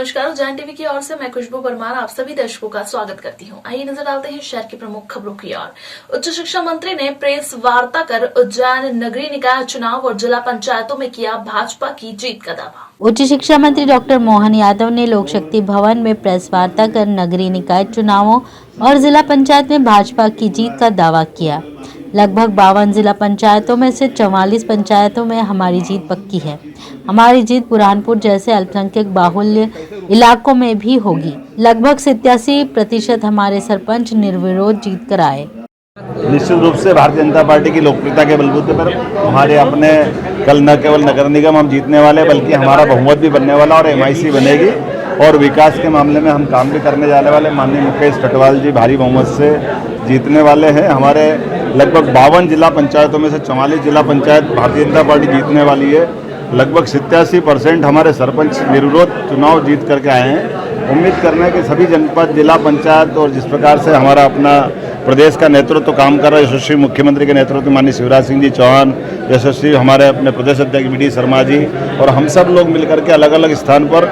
नमस्कार, जैन टीवी की ओर से मैं खुशबू परमार आप सभी दर्शकों का स्वागत करती हूं। आइए नजर डालते हैं शहर की प्रमुख खबरों की ओर। उच्च शिक्षा मंत्री ने प्रेस वार्ता कर उज्जैन नगरीय निकाय चुनाव और जिला पंचायतों में किया भाजपा की जीत का दावा। उच्च शिक्षा मंत्री डॉक्टर मोहन यादव ने लोक शक्ति भवन में प्रेस वार्ता कर नगरीय निकाय चुनावों और जिला पंचायत में भाजपा की जीत का दावा किया। लगभग 52 जिला पंचायतों में से 44 पंचायतों में हमारी जीत पक्की है। हमारी जीत बुरहानपुर जैसे अल्पसंख्यक बाहुल्य इलाकों में भी होगी। लगभग 87% हमारे सरपंच निर्विरोध जीत कर आए। निश्चित रूप से भारतीय जनता पार्टी की लोकप्रियता के बलबूते पर हमारे अपने कल न केवल नगर निगम हम जीतने वाले बल्कि हमारा बहुमत भी बनने वाला और MIC बनेगी और विकास के मामले में हम काम भी करने जाने वाले। माननीय मुकेश कटवाल जी भारी बहुमत से जीतने वाले हैं। हमारे लगभग 52 जिला पंचायतों में से 44 जिला पंचायत भारतीय जनता पार्टी जीतने वाली है। लगभग 87% हमारे सरपंच निर्विरोध चुनाव जीत करके आए हैं। उम्मीद करना है कि सभी जनपद जिला पंचायत और जिस प्रकार से हमारा अपना प्रदेश का नेतृत्व काम कर रहा है, यशस्वी मुख्यमंत्री के नेतृत्व में माननीय शिवराज सिंह जी चौहान, यशस्वी हमारे अपने प्रदेश अध्यक्ष BD शर्मा जी और हम सब लोग मिलकर के अलग अलग स्थान पर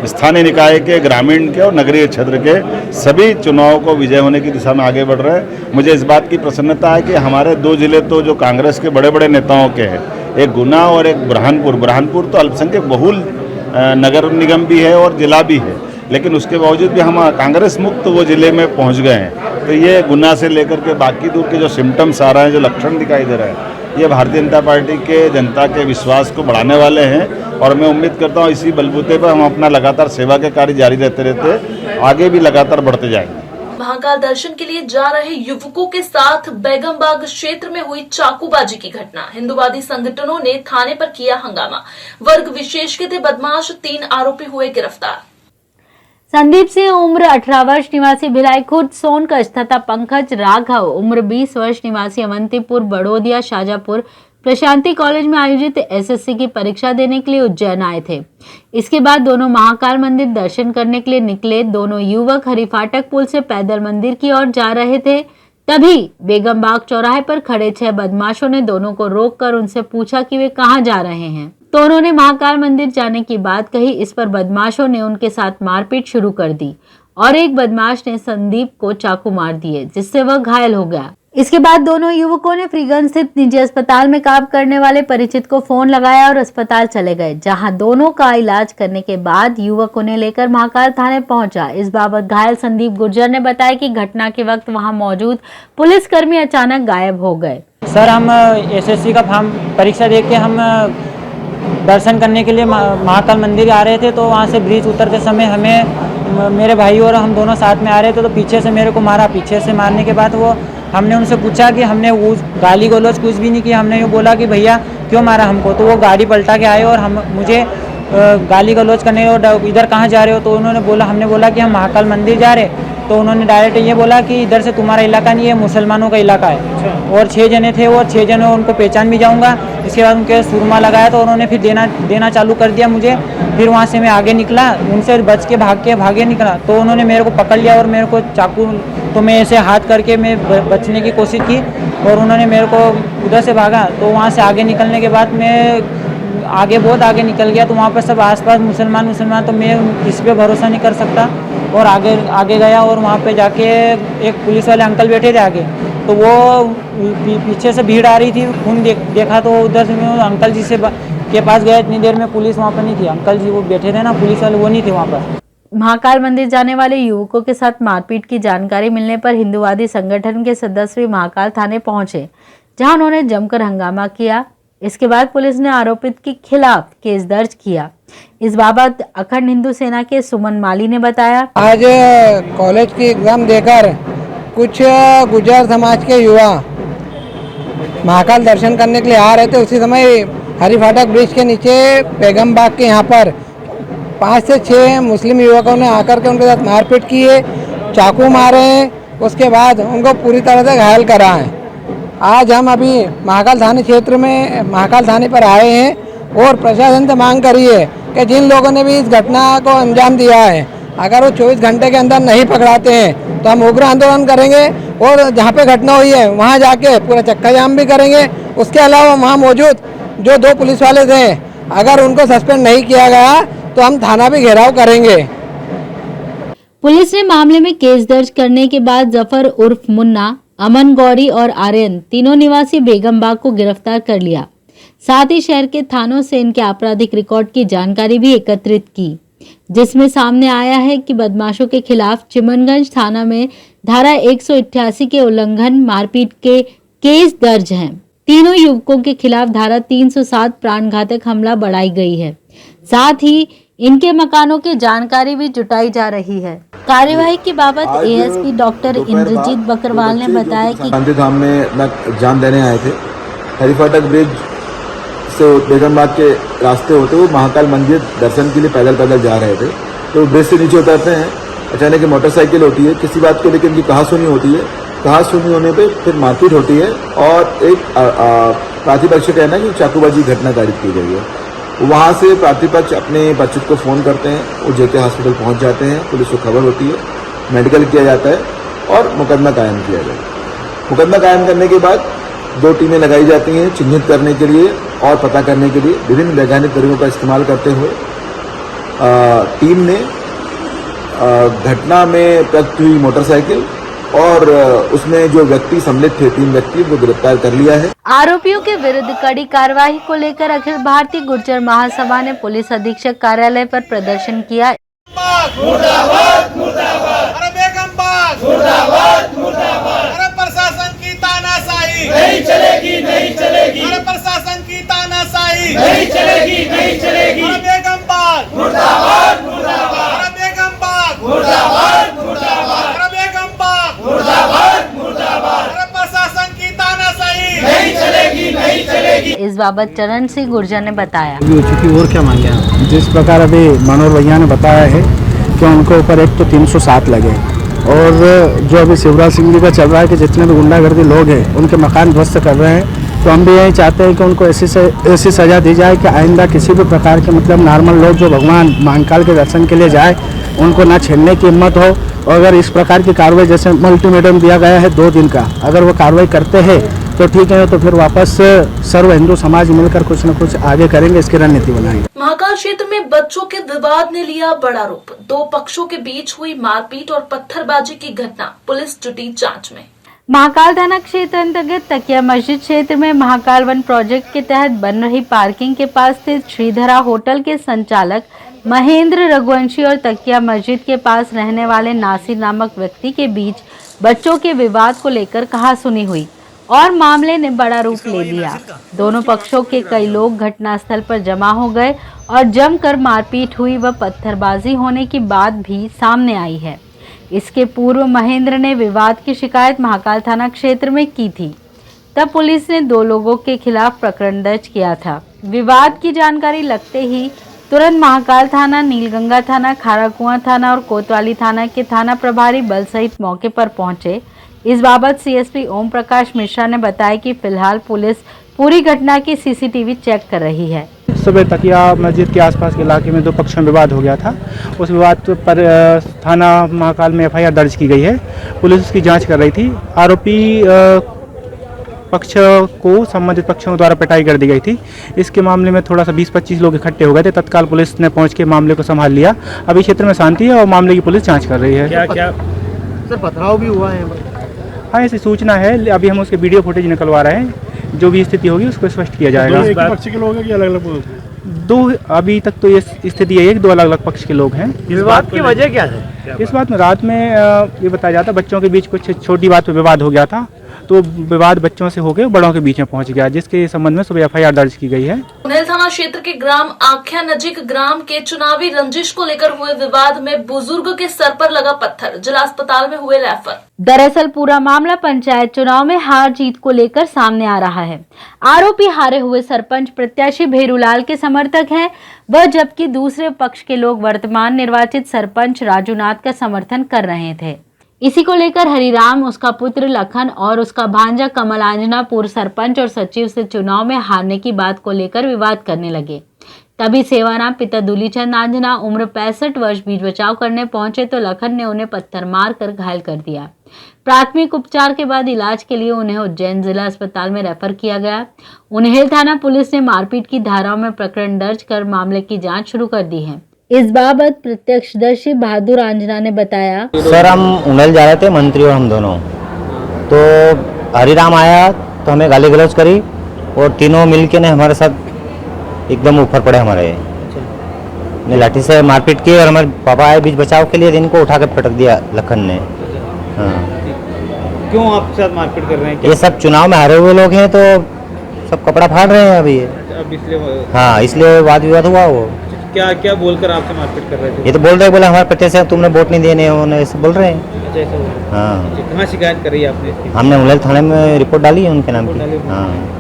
स्थानीय निकाय के, ग्रामीण के और नगरीय क्षेत्र के सभी चुनाव को विजय होने की दिशा में आगे बढ़ रहे हैं। मुझे इस बात की प्रसन्नता है कि हमारे 2 जिले तो जो कांग्रेस के बड़े बड़े नेताओं के हैं, एक गुना और एक बुरहानपुर तो अल्पसंख्यक बहुल नगर निगम भी है और जिला भी है, लेकिन उसके बावजूद भी हम कांग्रेस मुक्त वो जिले में पहुंच गए हैं। तो ये गुना से लेकर के बाकी दूर के जो सिम्टम्स आ रहे हैं, जो लक्षण दिखाई दे रहे हैं, ये भारतीय जनता पार्टी के जनता के विश्वास को बढ़ाने वाले हैं और मैं उम्मीद करता हूँ इसी बलबूते पर हम अपना लगातार सेवा के कार्य जारी रहते आगे भी लगातार बढ़ते जाएंगे। महाकाल दर्शन के लिए जा रहे युवकों के साथ बेगमबाग क्षेत्र में हुई चाकूबाजी की घटना। हिंदूवादी संगठनों ने थाने पर किया हंगामा। वर्ग विशेष के थे बदमाश, 3 आरोपी हुए गिरफ्तार। संदीप सिंह उम्र 18 वर्ष निवासी भिलाई खुर्द सोनकच्छ तथा पंकज राघव उम्र 20 वर्ष निवासी अवंतीपुर बड़ोदिया शाजापुर प्रशांति कॉलेज में आयोजित SSC की परीक्षा देने के लिए उज्जैन आए थे। इसके बाद दोनों महाकाल मंदिर दर्शन करने के लिए निकले। दोनों युवक हरिफाटक पुल से पैदल मंदिर की ओर जा रहे थे। तभी बेगमबाग चौराहे पर खड़े 6 बदमाशों ने दोनों को रोककर उनसे पूछा कि वे कहां जा रहे हैं। तो उन्होंने महाकाल मंदिर जाने की बात कही। इस पर बदमाशों ने उनके साथ मारपीट शुरू कर दी और एक बदमाश ने संदीप को चाकू मार दिए, जिससे वह घायल हो गया। इसके बाद दोनों युवकों ने फ्रीगंज स्थित निजी अस्पताल में काम करने वाले परिचित को फोन लगाया और अस्पताल चले गए, जहां दोनों का इलाज करने के बाद युवक उन्हें लेकर महाकाल थाने पहुंचा। इस बाबत घायल संदीप गुर्जर ने बताया कि घटना के वक्त वहां मौजूद पुलिसकर्मी अचानक गायब हो गए। सर, हम SSC का फॉर्म परीक्षा दे के हम दर्शन करने के लिए महाकाल मंदिर आ रहे थे, तो वहाँ से ब्रिज उतरते समय हमें मेरे भाई और हम दोनों साथ में आ रहे थे, तो पीछे से मेरे को मारा। पीछे से मारने के बाद हमने उनसे पूछा कि हमने वो गाली गलौज कुछ भी नहीं किया। हमने ये बोला कि भैया क्यों मारा हमको, तो वो गाड़ी पलटा के आए और मुझे गाली गलौज करने और इधर कहाँ जा रहे हो, तो हमने बोला कि हम महाकाल मंदिर जा रहे। तो उन्होंने डायरेक्ट ये बोला कि इधर से तुम्हारा इलाका नहीं है, मुसलमानों का इलाका है। और 6 जने थे और 6 जने उनको पहचान भी जाऊंगा। इसके बाद उनके सुरमा लगाया तो उन्होंने फिर देना चालू कर दिया मुझे। फिर वहाँ से मैं आगे निकला, उनसे बच के भागे निकला, तो उन्होंने मेरे को पकड़ लिया और मेरे को चाकू, तो मैं ऐसे हाथ करके मैं बचने की कोशिश की और उन्होंने मेरे को उधर से भागा। तो वहाँ से आगे निकलने के बाद मैं बहुत आगे निकल गया, तो वहाँ पर सब आसपास मुसलमान, तो मैं किसी पे भरोसा नहीं कर सकता और आगे गया और वहाँ पे जाके एक पुलिस वाले अंकल बैठे थे आगे, तो वो पीछे से भीड़ आ रही थी। खून देखा तो उधर से मैं अंकल जी के पास गया। इतनी देर में पुलिस वहाँ पर नहीं थी। अंकल जी वो बैठे थे ना, पुलिस वाले, वो नहीं थे वहाँ पर। महाकाल मंदिर जाने वाले युवकों के साथ मारपीट की जानकारी मिलने पर हिंदूवादी संगठन के सदस्य महाकाल थाने पहुंचे, जहां उन्होंने जमकर हंगामा किया। इसके बाद पुलिस ने आरोपित के खिलाफ केस दर्ज किया। इस बाबत अखंड हिंदू सेना के सुमन माली ने बताया, आज कॉलेज की एग्जाम देकर कुछ गुर्जर समाज के युवा महाकाल दर्शन करने के लिए आ रहे थे। उसी समय हरिफाटक ब्रिज के नीचे बेगमबाग के यहाँ पर 5 से 6 मुस्लिम युवकों ने आकर के उनके साथ मारपीट की है, चाकू मारे हैं। उसके बाद उनको पूरी तरह से घायल करा है। आज हम अभी महाकाल थाने क्षेत्र में महाकाल थाने पर आए हैं और प्रशासन से मांग करी है कि जिन लोगों ने भी इस घटना को अंजाम दिया है, अगर वो 24 घंटे के अंदर नहीं पकड़ाते हैं तो हम उग्र आंदोलन करेंगे और जहाँ पे घटना हुई है वहाँ जाके पूरा चक्का जाम भी करेंगे। उसके अलावा वहाँ मौजूद जो 2 पुलिस वाले थे, अगर उनको सस्पेंड नहीं किया गया तो हम थाना भी घेराव करेंगे। पुलिस ने मामले में केस दर्ज करने के बाद जफर उर्फ मुन्ना, अमन गौरी और आर्यन तीनों निवासी बेगमबाग को गिरफ्तार कर लिया। साथ ही शहर के थानों से इनके आपराधिक रिकॉर्ड की जानकारी भी एकत्रित की, जिसमें सामने आया है कि बदमाशों के खिलाफ चिमनगंज थाना में धारा 188 के उल्लंघन मारपीट के केस दर्ज हैं। तीनों युवकों के खिलाफ धारा 307 प्राणघातक हमला बढ़ाई गई है। साथ ही इनके मकानों की जानकारी भी जुटाई जा रही है। कार्यवाही की बाबत एएसपी डॉक्टर इंद्रजीत बकरवाल ने बताया कि शांति धाम में जान देने आए थे। हरिफाटक ब्रिज से बेगमबाग के रास्ते होते हुए महाकाल मंदिर दर्शन के लिए पैदल जा रहे थे। तो ब्रिज से नीचे उतरते हैं, अचानक मोटरसाइकिल होती है, किसी बात को लेकर इनकी कहासुनी होती है। कहासुनी होने पे फिर मारपीट होती है और एक प्रतिपक्ष का कहना है कि चाकूबाजी घटना तारीफ की गई है। वहाँ से प्रतिपक्ष अपने बच्चों को फ़ोन करते हैं, वो जेके हॉस्पिटल पहुँच जाते हैं, पुलिस को खबर होती है, मेडिकल किया जाता है और मुकदमा कायम किया जाता है। मुकदमा कायम करने के बाद 2 टीमें लगाई जाती हैं चिन्हित करने के लिए और पता करने के लिए। विभिन्न वैज्ञानिक तरीकों का इस्तेमाल करते हुए टीम ने घटना में प्रयुक्त हुई मोटरसाइकिल और उसमें जो व्यक्ति सम्मिलित थे 3 व्यक्ति वो गिरफ्तार कर लिया है। आरोपियों के विरुद्ध कड़ी कार्रवाई को लेकर अखिल भारतीय गुर्जर महासभा ने पुलिस अधीक्षक कार्यालय पर प्रदर्शन किया। मुर्दाबाद मुर्दाबाद, अरे बेगमबाग मुर्दाबाद मुर्दाबाद, अरे प्रशासन की तानाशाही नहीं चलेगी नहीं चलेगी, अरे प्रशासन की तानाशाही नहीं चलेगी नहीं चलेगी, अरे बेगमबाग मुर्दाबाद मुर्दाबाद, अरे बेगमबाग मुर्दाबाद मुर्दाबाद, अरे बेगमबाग मुर्दाबाद मुर्दाबाद, अरे प्रशासन की तानाशाही नहीं चलेगी नहीं चलेगी। इस बाबत चरण सिंह गुर्जर ने बताया। और क्या मांगे आप? जिस प्रकार अभी मनोहर भैया ने बताया है कि उनको ऊपर एक तो 307 लगे और जो अभी शिवराज सिंह जी का चल रहा है कि जितने भी गुंडागर्दी लोग हैं उनके मकान ध्वस्त कर रहे हैं, तो हम भी यही चाहते हैं कि उनको ऐसी सज़ा दी जाए कि आइंदा किसी भी प्रकार के मतलब नॉर्मल लोग जो भगवान महाकाल के दर्शन के लिए जाए उनको ना छेड़ने की हिम्मत हो। और अगर इस प्रकार की कार्रवाई जैसे अल्टीमेटम दिया गया है 2 दिन का, अगर वो कार्रवाई करते हैं तो ठीक है, तो फिर वापस सर्व हिंदू समाज मिलकर कुछ न कुछ आगे करेंगे, इसकी रणनीति बनाएंगे। महाकाल क्षेत्र में बच्चों के विवाद ने लिया बड़ा रूप। 2 पक्षों के बीच हुई मारपीट और पत्थरबाजी की घटना, पुलिस जुटी जांच में। महाकाल थाना क्षेत्र अंतर्गत तकिया मस्जिद क्षेत्र में महाकाल वन प्रोजेक्ट के तहत बन रही पार्किंग के पास स्थित श्रीधरा होटल के संचालक महेंद्र रघुवंशी और तकिया मस्जिद के पास रहने वाले नासिर नामक व्यक्ति के बीच बच्चों के विवाद को लेकर कहासुनी हुई और मामले ने बड़ा रूप ले लिया। दोनों पक्षों के कई लोग घटनास्थल पर जमा हो गए और जमकर मारपीट हुई व पत्थरबाजी होने की बात भी सामने आई है। इसके पूर्व महेंद्र ने विवाद की शिकायत महाकाल थाना क्षेत्र में की थी। तब पुलिस ने 2 लोगों के खिलाफ प्रकरण दर्ज किया था। विवाद की जानकारी लगते ही तुरंत महाकाल थाना, नीलगंगा थाना, खाराकुआं थाना और कोतवाली थाना के थाना प्रभारी बल सहित मौके पर पहुंचे। इस बाबत सीएसपी ओम प्रकाश मिश्रा ने बताया कि फिलहाल पुलिस पूरी घटना की सीसीटीवी चेक कर रही है। सुबह तकिया मस्जिद के आसपास के इलाके में 2 पक्षों में विवाद हो गया था। उस विवाद पर थाना महाकाल में एफआईआर दर्ज की गई है। पुलिस उसकी जांच कर रही थी। आरोपी पक्ष को संबंधित पक्षों द्वारा पिटाई कर दी गई थी। इसके मामले में थोड़ा सा 20-25 लोग इकट्ठे हो गए थे। तत्काल पुलिस ने पहुंच के मामले को संभाल लिया। अभी क्षेत्र में शांति है और मामले की पुलिस जांच कर रही है। क्या सर पथराव भी हुआ है? हाँ, ऐसी सूचना है। अभी हम उसके वीडियो फुटेज निकलवा रहे हैं। जो भी स्थिति होगी उसको स्पष्ट किया जाएगा। एक पक्ष के लोग हैं कि अलग अलग? 2 अभी तक तो ये स्थिति है कि 2 अलग अलग पक्ष के लोग हैं। इस बात की वजह क्या है? इस बात में रात में ये बताया जाता है बच्चों के बीच कुछ छोटी बात पे विवाद हो गया था, तो विवाद बच्चों से होकर बड़ों के बीच में पहुंच गया, जिसके संबंध में सुबह एफआईआर दर्ज की गई है। उन्हेल थाना क्षेत्र के ग्राम आख्या नजीक ग्राम के चुनावी रंजिश को लेकर हुए विवाद में बुजुर्ग के सर पर लगा पत्थर, जिला अस्पताल में हुए रेफर। दरअसल पूरा मामला पंचायत चुनाव में हार जीत को लेकर सामने आ रहा है। आरोपी हारे हुए सरपंच प्रत्याशी भेरूलाल के समर्थक हैं, वह जबकि दूसरे पक्ष के लोग वर्तमान निर्वाचित सरपंच राजूनाथ का समर्थन कर रहे थे। इसी को लेकर हरिराम, उसका पुत्र लखन और उसका भांजा कमल आंजना पूर्व सरपंच और सचिव से चुनाव में हारने की बात को लेकर विवाद करने लगे। तभी सेवाराम पिता दूलीचंद आंजना उम्र 65 वर्ष बीच बचाव करने पहुंचे तो लखन ने उन्हें पत्थर मारकर घायल कर दिया। प्राथमिक उपचार के बाद इलाज के लिए उन्हें उज्जैन जिला अस्पताल में रेफर किया गया। उन्हेल थाना पुलिस ने मारपीट की धाराओं में प्रकरण दर्ज कर मामले की जांच शुरू कर दी है। इस बाबत प्रत्यक्षदर्शी बहादुर आंजना ने बताया, सर हम उनल जा रहे थे, मंत्री और हम दोनों, तो हरिराम आया तो हमें गाली गलौज करी और तीनों मिलके ने हमारे साथ एकदम ऊपर पड़े हमारे, ने लाठी से मारपीट की और हमारे पापा आए बीच बचाव के लिए, इनको उठा के पटक दिया लखन ने। हाँ। क्यों आपके साथ मारपीट कर रहे हैं? ये सब चुनाव में हारे हुए लोग हैं तो सब कपड़ा फाड़ रहे हैं अभी। अब इसलिए हाँ, इसलिए वाद विवाद हुआ। वो क्या क्या बोलकर आपसे मारपीट कर रहे थे? ये तो बोल रहे, बोले हमारे प्रत्याशी से तुमने वोट नहीं देने, उन्हें ऐसे बोल रहे हैं। अच्छा, ऐसा हुआ। हाँ, कहाँ शिकायत करी आपने इसकी? हमने उनल थाने में रिपोर्ट डाली है उनके नाम की। हाँ।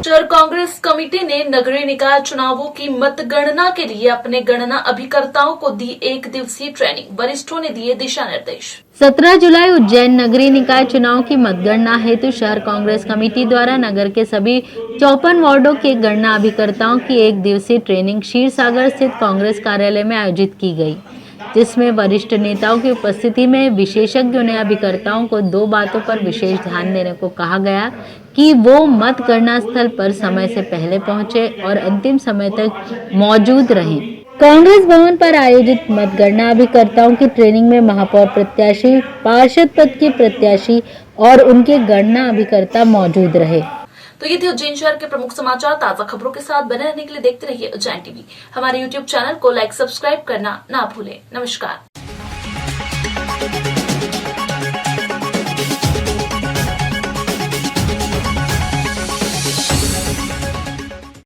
शहर कांग्रेस कमेटी ने नगरीय निकाय चुनावों की मतगणना के लिए अपने गणना अभिकर्ताओं को दी 1 दिवसीय ट्रेनिंग, वरिष्ठों ने दिए दिशा निर्देश। 17 जुलाई उज्जैन नगरीय निकाय चुनाव की मतगणना हेतु शहर कांग्रेस कमेटी द्वारा नगर के सभी 54 वार्डों के गणना अभिकर्ताओं की 1 दिवसीय ट्रेनिंग क्षीरसागर स्थित कांग्रेस कार्यालय में आयोजित की गई, जिसमें वरिष्ठ नेताओं की उपस्थिति में विशेषज्ञों ने अभिकर्ताओं को 2 बातों पर विशेष ध्यान देने को कहा गया कि वो मतगणना स्थल पर समय से पहले पहुंचे और अंतिम समय तक मौजूद रहें। कांग्रेस भवन पर आयोजित मतगणना अभिकर्ताओं की ट्रेनिंग में महापौर प्रत्याशी, पार्षद पद के प्रत्याशी और उनके गणना अभिकर्ता मौजूद रहे। तो ये थे उज्जैन शहर के प्रमुख समाचार। ताजा खबरों के साथ बने रहने के लिए देखते रहिए उज्जैन टीवी। हमारे YouTube चैनल को लाइक, सब्सक्राइब करना ना भूलें। नमस्कार।